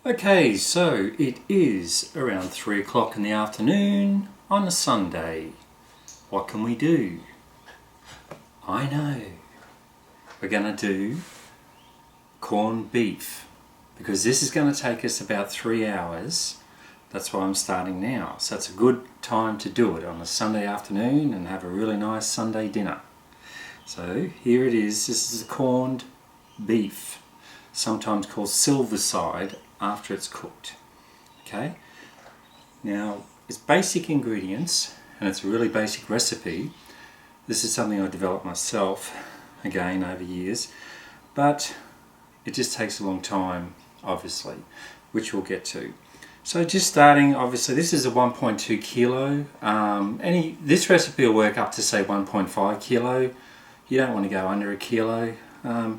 Okay, so it is around 3 o'clock in the afternoon on a Sunday. What can we do? I know. We're going to do corned beef because this is going to take us about 3 hours. That's why I'm starting now. So it's a good time to do it on a Sunday afternoon and have a really nice Sunday dinner. So here it is. This is the corned beef, sometimes called silverside after it's cooked. Okay, now it's basic ingredients and it's a really basic recipe. This is something I developed myself again over years, but it just takes a long time, obviously, which we'll get to. So just starting, obviously this is a 1.2 kilo. This recipe will work up to say 1.5 kilo. You don't want to go under a kilo.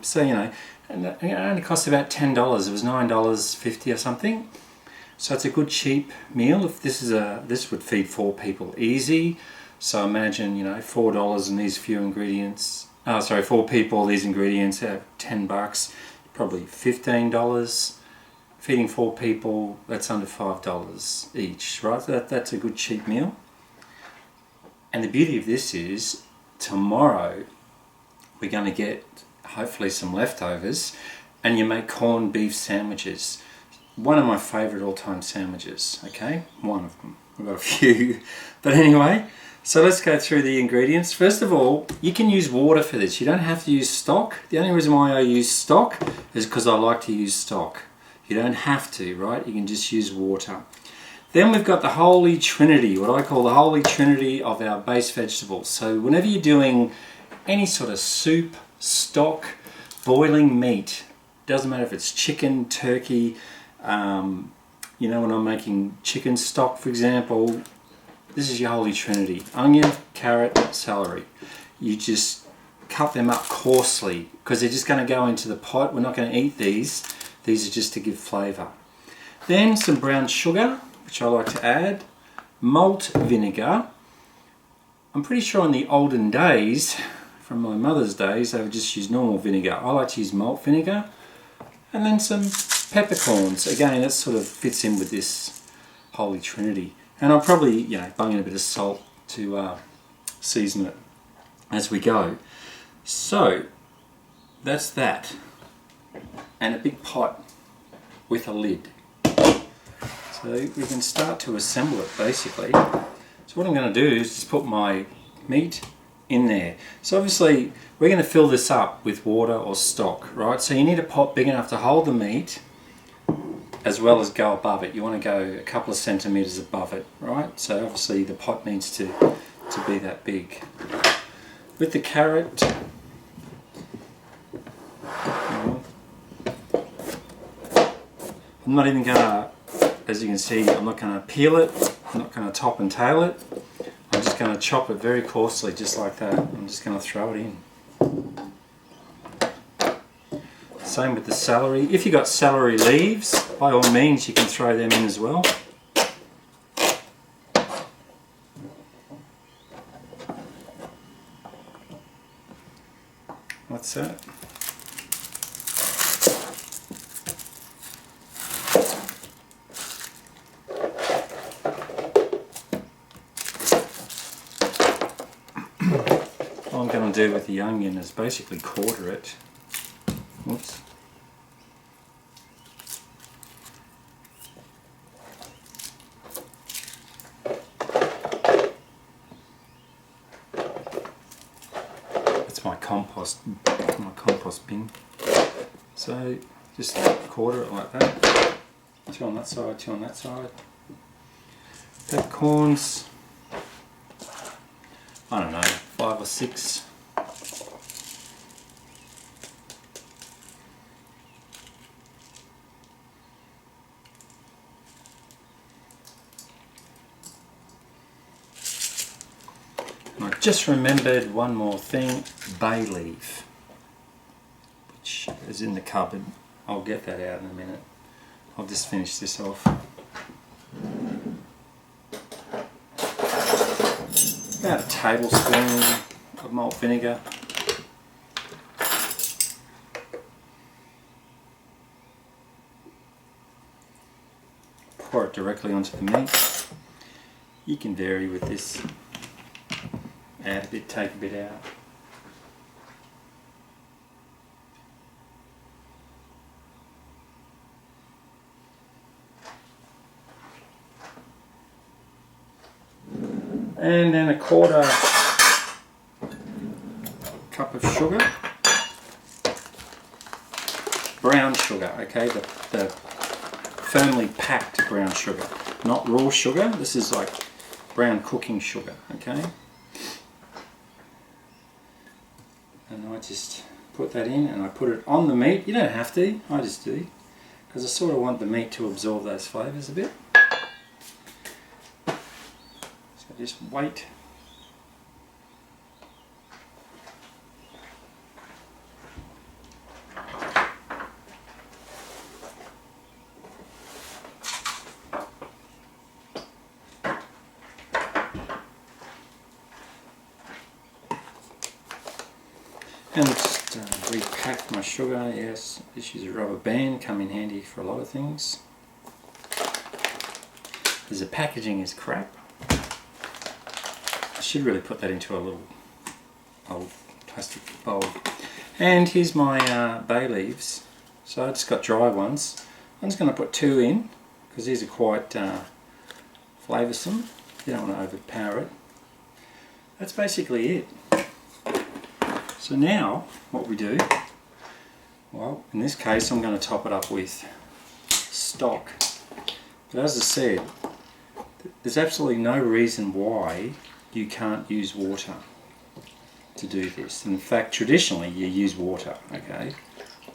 So you know, and it only costs about $10. It was $9.50 or something. So it's a good cheap meal. If this would feed 4 people easy. So imagine, you know, $4 and these few ingredients. 4 people, these ingredients have $10, probably $15. Feeding 4 people, that's under $5 each, right? So that's a good cheap meal. And the beauty of this is tomorrow we're going to get hopefully some leftovers and you make corned beef sandwiches. One of my favourite all-time sandwiches, okay? One of them. I've got a few. But anyway, so let's go through the ingredients. First of all, you can use water for this. You don't have to use stock. The only reason why I use stock is because I like to use stock. You don't have to, right? You can just use water. Then we've got the holy trinity, what I call the holy trinity of our base vegetables. So whenever you're doing any sort of soup, stock, boiling meat, doesn't matter if it's chicken, turkey, you know, when I'm making chicken stock, for example, this is your holy trinity: onion, carrot, celery. You just cut them up coarsely because they're just going to go into the pot. We're not going to eat these. These are just to give flavour. Then some brown sugar, which I like to add, malt vinegar. I'm pretty sure in the olden days, from my mother's days, they would just use normal vinegar. I like to use malt vinegar. And then some peppercorns. Again, that sort of fits in with this holy trinity. And I'll probably, you know, bung in a bit of salt to season it as we go. So that's that. And a big pot with a lid. So we can start to assemble it basically. So what I'm going to do is just put my meat in there. So obviously we're going to fill this up with water or stock, right? So you need a pot big enough to hold the meat as well as go above it. You want to go a couple of centimetres above it, right? So obviously the pot needs to be that big. With the carrot, I'm not even going to, as you can see, I'm not going to peel it, I'm not going to top and tail it. I'm just going to chop it very coarsely, just like that. I'm just going to throw it in. Same with the celery. If you've got celery leaves, by all means you can throw them in as well. What's that? What I'm going to do with the onion is basically quarter it. Whoops. That's my compost bin. So just quarter it like that. 2 on that side, 2 on that side. Peppercorns, I don't know, 5 or 6. And I just remembered one more thing, bay leaf, which is in the cupboard. I'll get that out in a minute. I'll just finish this off. About a tablespoon of malt vinegar. pour it directly onto the meat. You can vary with this. Add a bit, take a bit out. And then a quarter cup of sugar. Brown sugar, okay, the firmly packed brown sugar, not raw sugar. This is like brown cooking sugar, okay. And I just put that in and I put it on the meat. You don't have to, I just do, because I sort of want the meat to absorb those flavours a bit. So just wait. And just repack my sugar. Yes, just use a rubber band, come in handy for a lot of things. Because the packaging is crap. I should really put that into a little old plastic bowl. And here's my bay leaves. So I just got dry ones. I'm just going to put 2 in, because these are quite flavoursome. You don't want to overpower it. That's basically it. So now, what we do, well, in this case I'm going to top it up with stock. But as I said, there's absolutely no reason why you can't use water to do this. In fact, traditionally you use water, okay?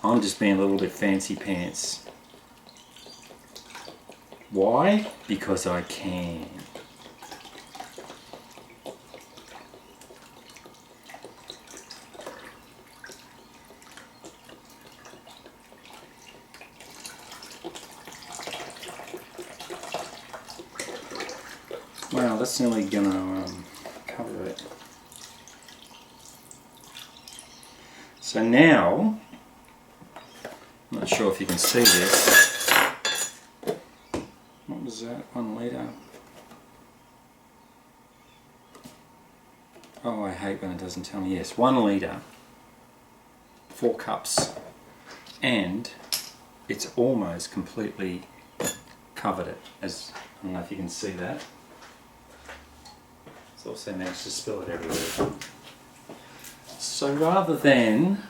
I'm just being a little bit fancy pants. Why? Because I can. Wow, that's nearly gonna cover it. So now, I'm not sure if you can see this. What was that? 1 litre. Oh, I hate when it doesn't tell me. Yes, 1 litre, 4 cups, and it's almost completely covered it. As I don't know if you can see that. It's also managed to spill it everywhere. So rather than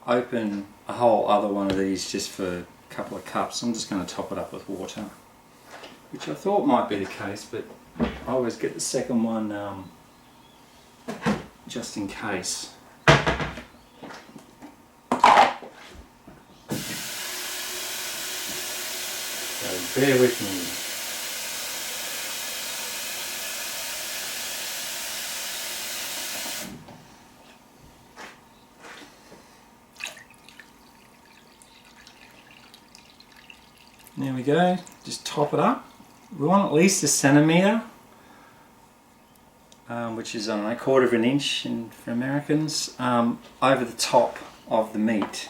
open a whole other one of these just for a couple of cups, I'm just going to top it up with water, which I thought might be the case, but I always get the second one just in case. So bear with me. There we go, just top it up. We want at least 1 centimetre, which is, I don't know, 1/4 inch for Americans, over the top of the meat.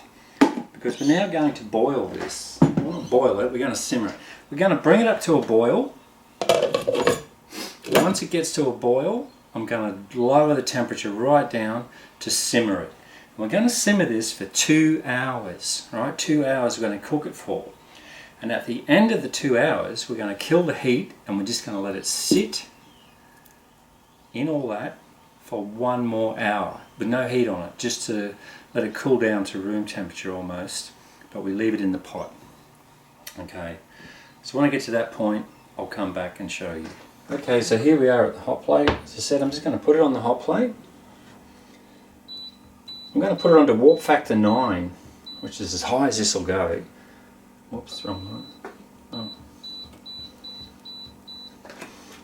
Because we're now going to boil this. We want to boil it, we're going to simmer it. We're going to bring it up to a boil. Once it gets to a boil, I'm going to lower the temperature right down to simmer it. And we're going to simmer this for 2 hours, right? 2 hours we're going to cook it for. And at the end of the 2 hours, we're going to kill the heat and we're just going to let it sit in all that for 1 more hour with no heat on it, just to let it cool down to room temperature almost, but we leave it in the pot. Okay, so when I get to that point, I'll come back and show you. Okay, so here we are at the hot plate. As I said, I'm just going to put it on the hot plate. I'm going to put it onto warp factor 9, which is as high as this will go. Whoops, wrong one. Oh.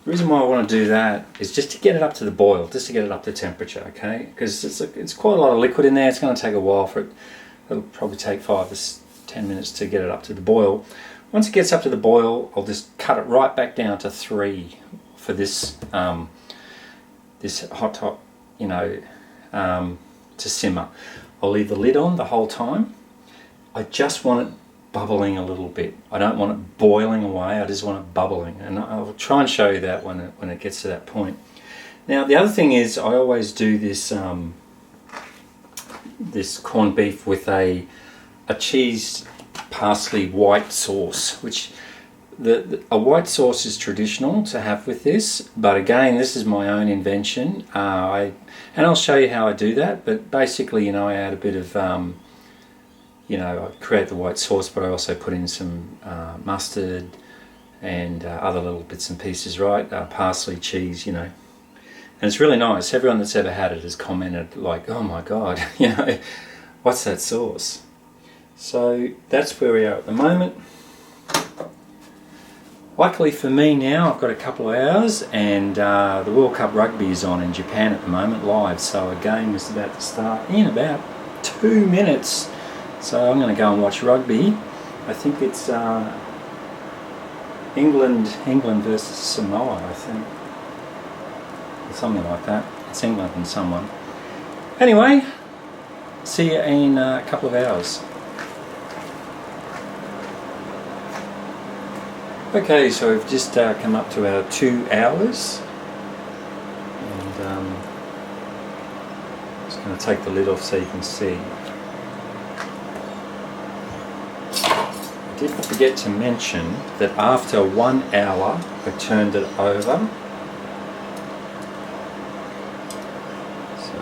The reason why I want to do that is just to get it up to the boil, just to get it up to temperature, okay? Because it's quite a lot of liquid in there. It's going to take a while for it. It'll probably take 5 to 10 minutes to get it up to the boil. Once it gets up to the boil, I'll just cut it right back down to 3 for this this hot top, to simmer. I'll leave the lid on the whole time. I just want it bubbling a little bit. I don't want it boiling away, I just want it bubbling, and I'll try and show you that when it gets to that point. Now the other thing is I always do this this corned beef with a cheese parsley white sauce, which a white sauce is traditional to have with this, but again this is my own invention. And I'll show you how I do that, but basically, you know, I add a bit of you know, I create the white sauce, but I also put in some mustard and other little bits and pieces, right? Parsley, cheese, you know. And it's really nice. Everyone that's ever had it has commented like, oh my God, you know, what's that sauce? So that's where we are at the moment. Luckily for me now, I've got a couple of hours, and the World Cup Rugby is on in Japan at the moment, live. So a game is about to start in about 2 minutes. So I'm going to go and watch rugby. I think it's England versus Samoa, I think. Or something like that. It's England and someone. Anyway, see you in a couple of hours. Okay, so we've just come up to our 2 hours. And I'm just going to take the lid off so you can see. I did forget to mention that after 1 hour I turned it over. So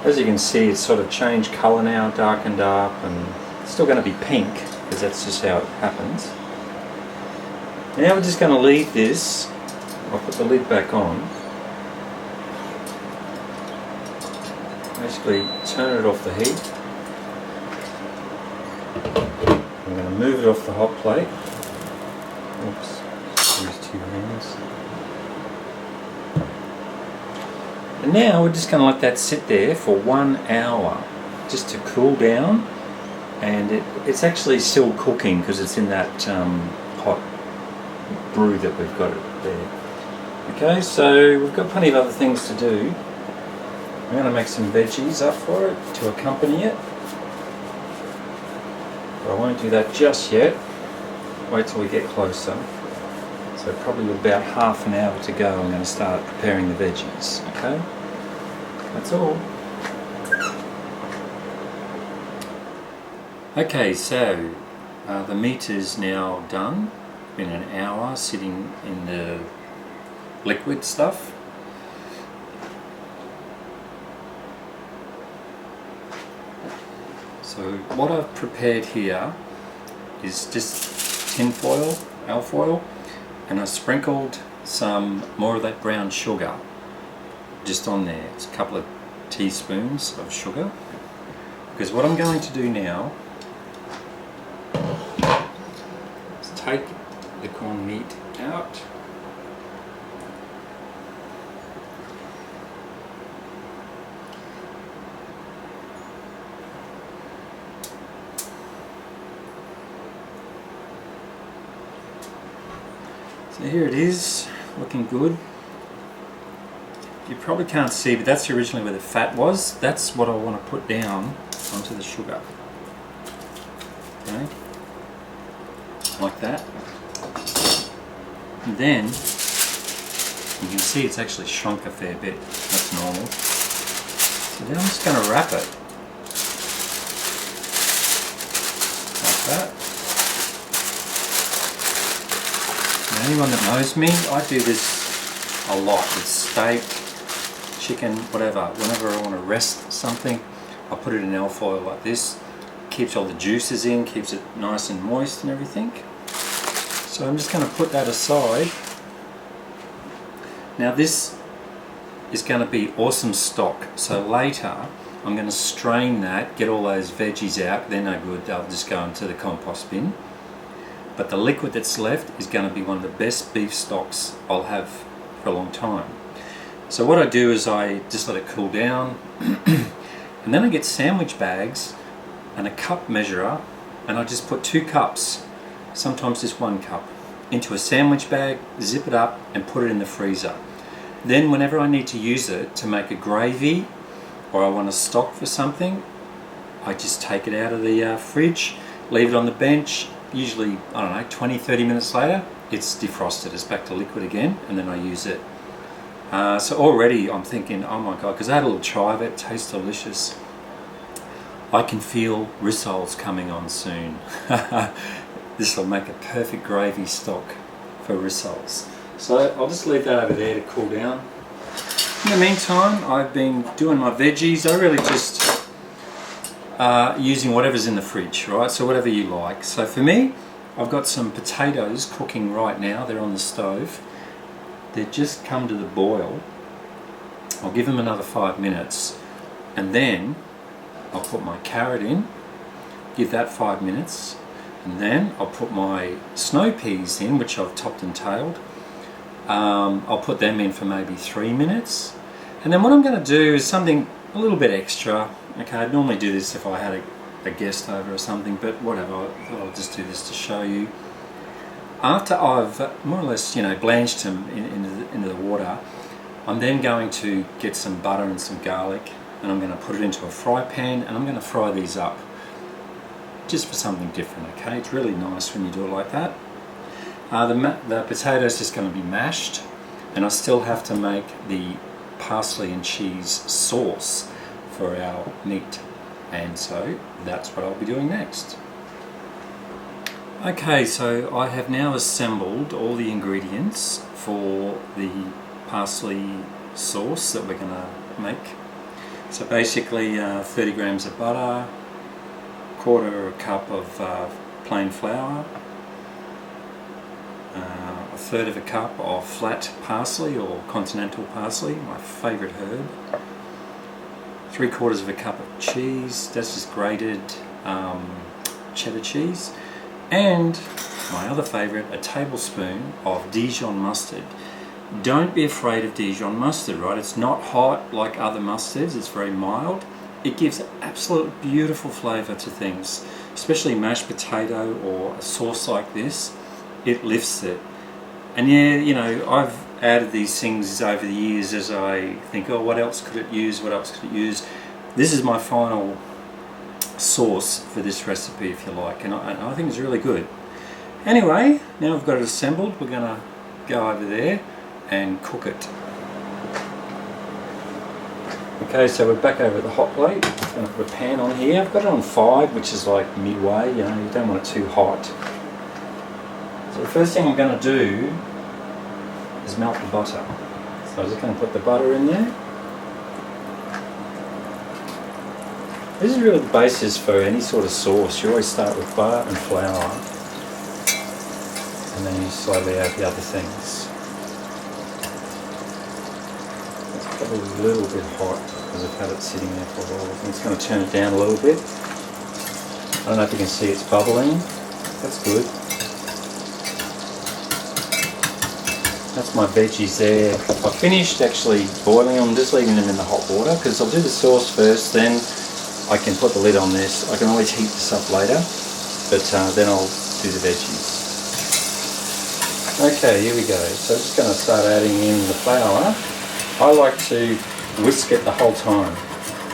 as you can see, it's sort of changed colour now, darkened up, and it's still going to be pink because that's just how it happens. Now we're just going to leave this. I'll put the lid back on. Basically turn it off the heat. I'm going to move it off the hot plate. Oops, use 2 hands. And now we're just going to let that sit there for 1 hour, just to cool down. And it's actually still cooking because it's in that hot brew that we've got it there. Okay, so we've got plenty of other things to do. I'm going to make some veggies up for it to accompany it. But I won't do that just yet. Wait till we get closer. So probably with about half an hour to go, I'm going to start preparing the veggies. Okay? That's all. Okay, so the meat is now done. Been an hour sitting in the liquid stuff. So what I've prepared here is just tin foil, alfoil, and I sprinkled some more of that brown sugar just on there. It's a couple of teaspoons of sugar, because what I'm going to do now is take the corned meat out. So here it is, looking good. You probably can't see, but that's originally where the fat was. That's what I want to put down onto the sugar. Okay, like that. And then you can see it's actually shrunk a fair bit. That's normal. So then I'm just going to wrap it like that. Now, anyone that knows me, I do this a lot with steak, chicken, whatever. Whenever I want to rest something, I put it in alfoil like this. Keeps all the juices in, keeps it nice and moist and everything. So I'm just going to put that aside. Now this is going to be awesome stock. So later I'm going to strain that, get all those veggies out. They're no good, they'll just go into the compost bin. But the liquid that's left is going to be one of the best beef stocks I'll have for a long time. So what I do is I just let it cool down and then I get sandwich bags and a cup measurer, and I just put 2 cups, sometimes just 1 cup, into a sandwich bag, zip it up and put it in the freezer. Then whenever I need to use it to make a gravy or I want to stock for something, I just take it out of the fridge, leave it on the bench. Usually, I don't know, 20-30 minutes later, it's defrosted, it's back to liquid again, and then I use it. So already I'm thinking, oh my god, because I had a little try of it, it tastes delicious. I can feel rissoles coming on soon. This will make a perfect gravy stock for rissoles. So I'll just leave that over there to cool down. In the meantime, I've been doing my veggies. I really just using whatever's in the fridge, right? So whatever you like. So for me, I've got some potatoes cooking right now. They're on the stove. They've just come to the boil. I'll give them another 5 minutes, and then I'll put my carrot in, give that 5 minutes, and then I'll put my snow peas in, which I've topped and tailed. I'll put them in for maybe 3 minutes, and then what I'm going to do is something a little bit extra. Okay, I'd normally do this if I had a guest over or something, but whatever, I thought I'll just do this to show you. After I've more or less, blanched them into the water, I'm then going to get some butter and some garlic, and I'm going to put it into a fry pan, and I'm going to fry these up just for something different. Okay, it's really nice when you do it like that. The potatoes just going to be mashed, and I still have to make the parsley and cheese sauce for our meat, and so that's what I'll be doing next. Okay, so I have now assembled all the ingredients for the parsley sauce that we're going to make. So basically 30 grams of butter, quarter cup of plain flour, a third of a cup of flat parsley or continental parsley, my favourite herb, 3/4 of a cup of cheese, that's just grated cheddar cheese, and my other favourite, a tablespoon of Dijon mustard. Don't be afraid of Dijon mustard, right? It's not hot like other mustards, it's very mild. It gives absolute beautiful flavour to things, especially mashed potato or a sauce like this. It lifts it. And yeah, I've added these things over the years as I think, oh, what else could it use, what else could it use? This is my final sauce for this recipe, if you like, and I think it's really good. Anyway, now we've got it assembled, we're going to go over there and cook it. Okay, so we're back over at the hot plate. I'm going to put a pan on here. I've got it on 5, which is like midway, you don't want it too hot. So the first thing I'm going to do is melt the butter. So I'm just going to put the butter in there. This is really the basis for any sort of sauce. You always start with butter and flour, and then you slowly add the other things. It's probably a little bit hot because I've had it sitting there for a while. I'm just going to turn it down a little bit. I don't know if you can see it's bubbling. That's good. That's my veggies there. I finished actually boiling them, just leaving them in the hot water because I'll do the sauce first, then I can put the lid on this. I can always heat this up later, but then I'll do the veggies. Okay, here we go. So I'm just going to start adding in the flour. I like to whisk it the whole time.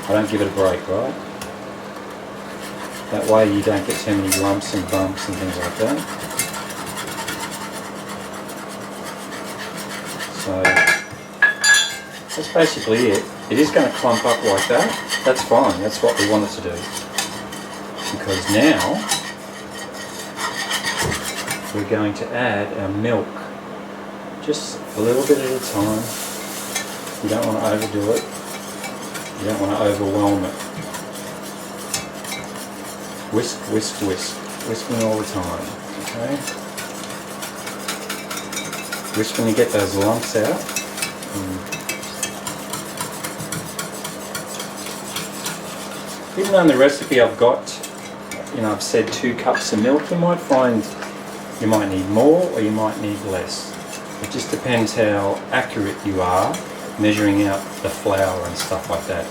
I don't give it a break, right? That way you don't get too many lumps and bumps and things like that. So that's basically it. It is going to clump up like that. That's fine, that's what we want it to do. Because now we're going to add our milk. Just a little bit at a time. You don't want to overdo it. You don't want to overwhelm it. Whisk, whisk, whisk. Whisking all the time. Okay? Whisk when you get those lumps out. Even though in the recipe I've got, I've said 2 cups of milk, you might find you might need more or you might need less. It just depends how accurate you are measuring out the flour and stuff like that.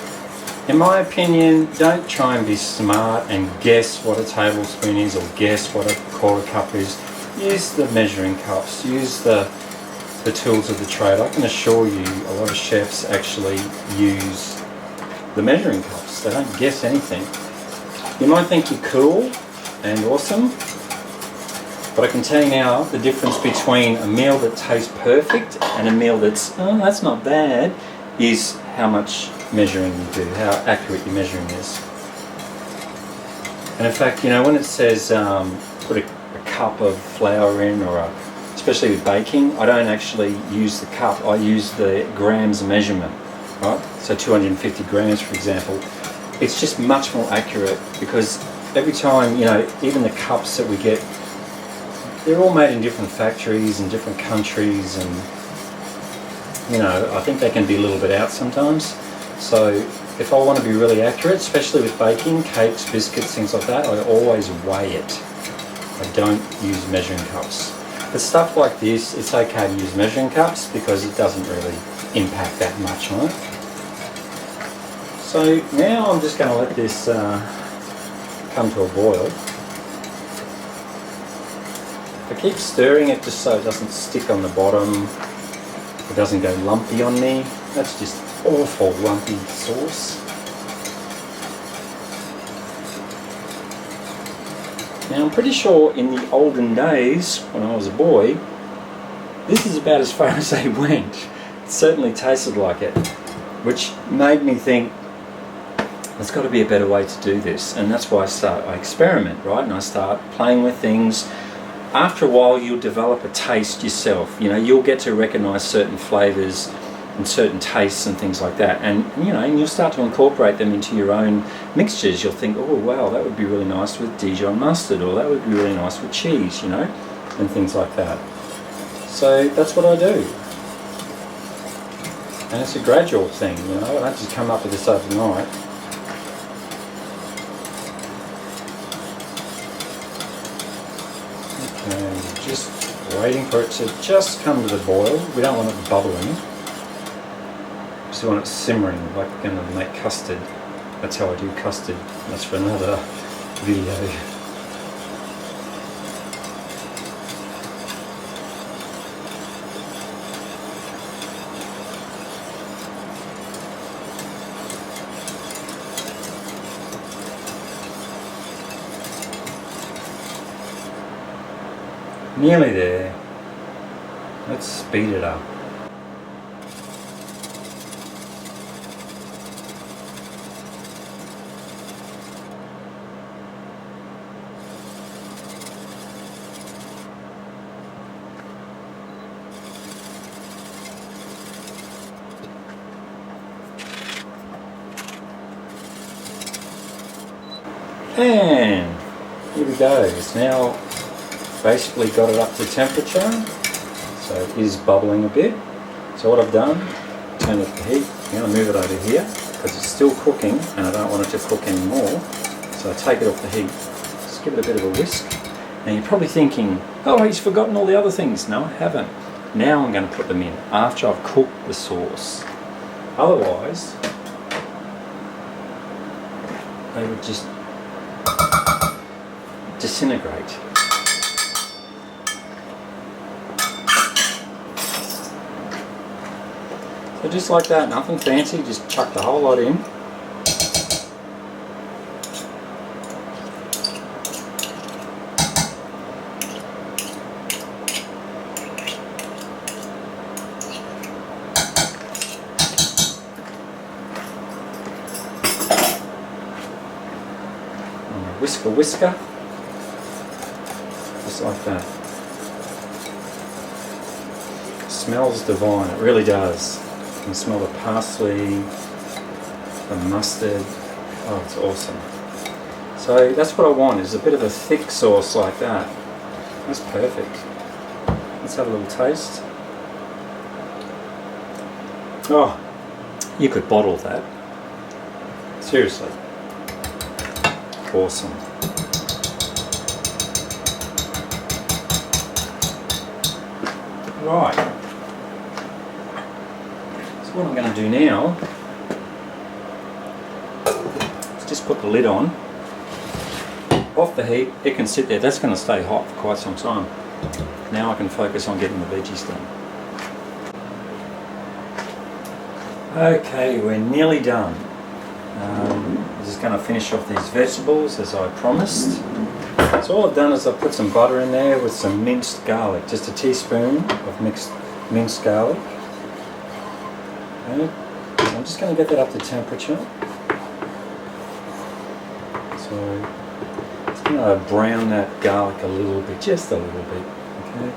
In my opinion, don't try and be smart and guess what a tablespoon is or guess what a 1/4 cup is. Use the measuring cups, use the tools of the trade. I can assure you a lot of chefs actually use the measuring cups. They don't guess anything. You might think you're cool and awesome. But I can tell you now the difference between a meal that tastes perfect and a meal that's, oh, that's not bad, is how much measuring you do, how accurate your measuring is. And in fact, you know, when it says put a cup of flour in, or especially with baking, I don't actually use the cup, I use the grams measurement, right? So 250 grams, for example. It's just much more accurate, because every time, you know, even the cups that we get, they're all made in different factories and different countries, and you know, I think they can be a little bit out sometimes. So if I want to be really accurate, especially with baking, cakes, biscuits, things like that, I always weigh it. I don't use measuring cups. But stuff like this, it's okay to use measuring cups because it doesn't really impact that much on it. So now I'm just going to let this come to a boil. I keep stirring it just so it doesn't stick on the bottom, it doesn't go lumpy on me. That's just awful lumpy sauce. Now I'm pretty sure in the olden days, when I was a boy, this is about as far as they went. It certainly tasted like it, which made me think there's got to be a better way to do this. And that's why I experiment, right? And I start playing with things. After a while you'll develop a taste yourself. You know, you'll get to recognize certain flavors and certain tastes and things like that, and you know, and you'll start to incorporate them into your own mixtures. You'll think, oh wow, that would be really nice with Dijon mustard, or that would be really nice with cheese, you know, and things like that. So that's what I do, and it's a gradual thing, you know. I don't just come up with this overnight. Okay, just waiting for it to just come to the boil. We don't want it bubbling. Just want it simmering, like we're going to make custard. That's how I do custard. That's for another video. Nearly there. Let's speed it up. And here we go. It's now basically got it up to temperature, so it is bubbling a bit. So what I've done, turn up the heat. I'm going to move it over here because it's still cooking and I don't want it to cook anymore. So I take it off the heat, just give it a bit of a whisk. Now you're probably thinking, oh, he's forgotten all the other things. No, I haven't. Now I'm going to put them in after I've cooked the sauce. Otherwise, they would just disintegrate. So just like that, nothing fancy, just chuck the whole lot in. Whisker, just like that. It smells divine, it really does. You can smell the parsley, the mustard. Oh, it's awesome. So that's what I want, is a bit of a thick sauce like that. That's perfect. Let's have a little taste. Oh, you could bottle that. Seriously. Awesome. Right. So what I'm going to do now is just put the lid on, off the heat. It can sit there. That's going to stay hot for quite some time. Now I can focus on getting the veggies done. Okay, we're nearly done. I'm just going to finish off these vegetables as I promised. So all I've done is I've put some butter in there with some minced garlic, just a teaspoon of minced garlic. Okay. So I'm just going to get that up to temperature. So it's going to brown that garlic a little bit, just a little bit. Okay.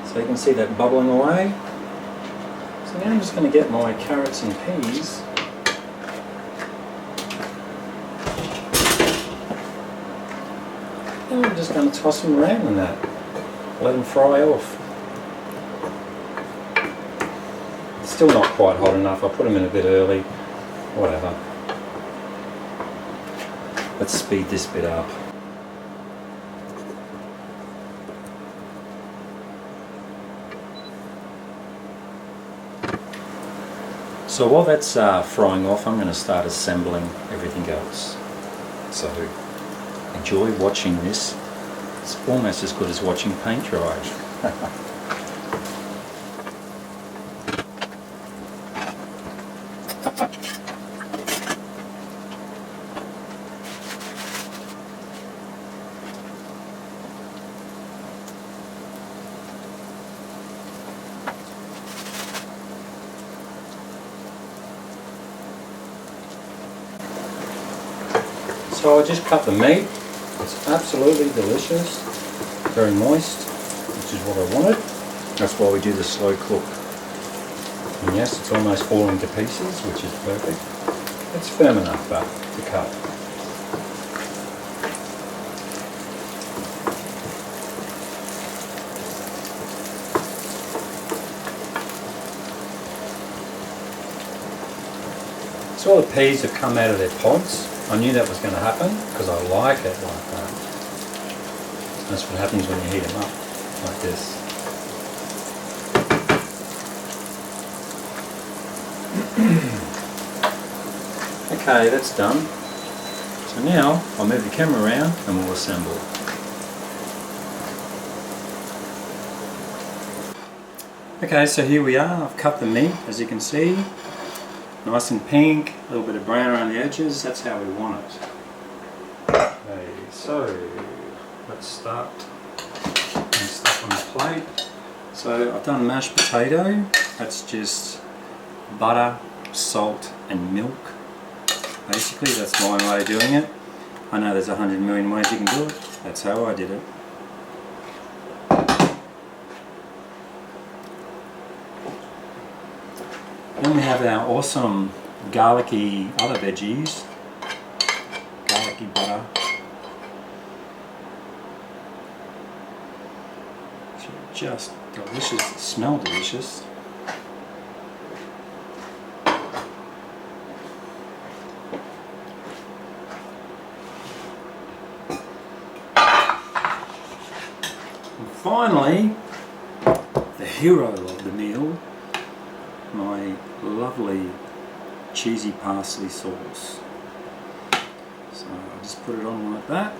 So you can see that bubbling away. So now I'm just going to get my carrots and peas. And I'm just going to toss them around in that. Let them fry off. It's still not quite hot enough. I put them in a bit early. Whatever. Let's speed this bit up. So while that's frying off, I'm going to start assembling everything else. So enjoy watching this. It's almost as good as watching paint dry. So I just cut the meat. It's absolutely delicious, very moist, which is what I wanted. That's why we do the slow cook. And yes, it's almost falling to pieces, which is perfect. It's firm enough though to cut. So all the peas have come out of their pods. I knew that was going to happen because I like it like that. That's what happens when you heat them up like this. Okay, that's done. So now I'll move the camera around and we'll assemble. Okay, so here we are. I've cut the meat, as you can see. Nice and pink, a little bit of brown around the edges, that's how we want it. Okay, so let's start and stuff on the plate. So I've done mashed potato, that's just butter, salt and milk. Basically that's my way of doing it. I know there's 100 million ways you can do it, that's how I did it. Then we have our awesome garlicky other veggies, garlicky butter. So just delicious, smell delicious. And finally, the hero of the meal, my lovely cheesy parsley sauce. So I'll just put it on like that.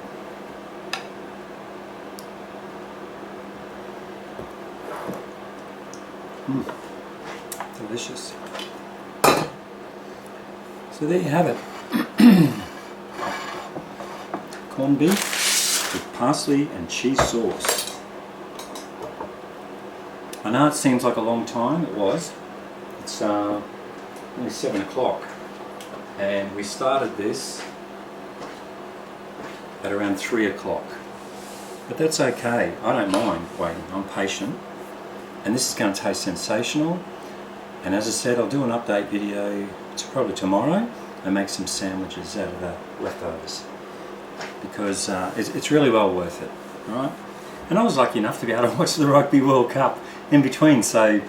Delicious. So there you have it. Corned beef with parsley and cheese sauce. I know it seems like a long time, it was. It's only 7 o'clock and we started this at around 3 o'clock. But that's okay, I don't mind waiting, I'm patient. And this is going to taste sensational. And as I said, I'll do an update video probably tomorrow and make some sandwiches out of the leftovers. Because it's really well worth it, right? And I was lucky enough to be able to watch the Rugby World Cup in between, so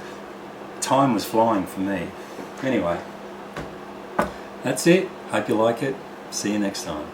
time was flying for me. Anyway, that's it. Hope you like it. See you next time.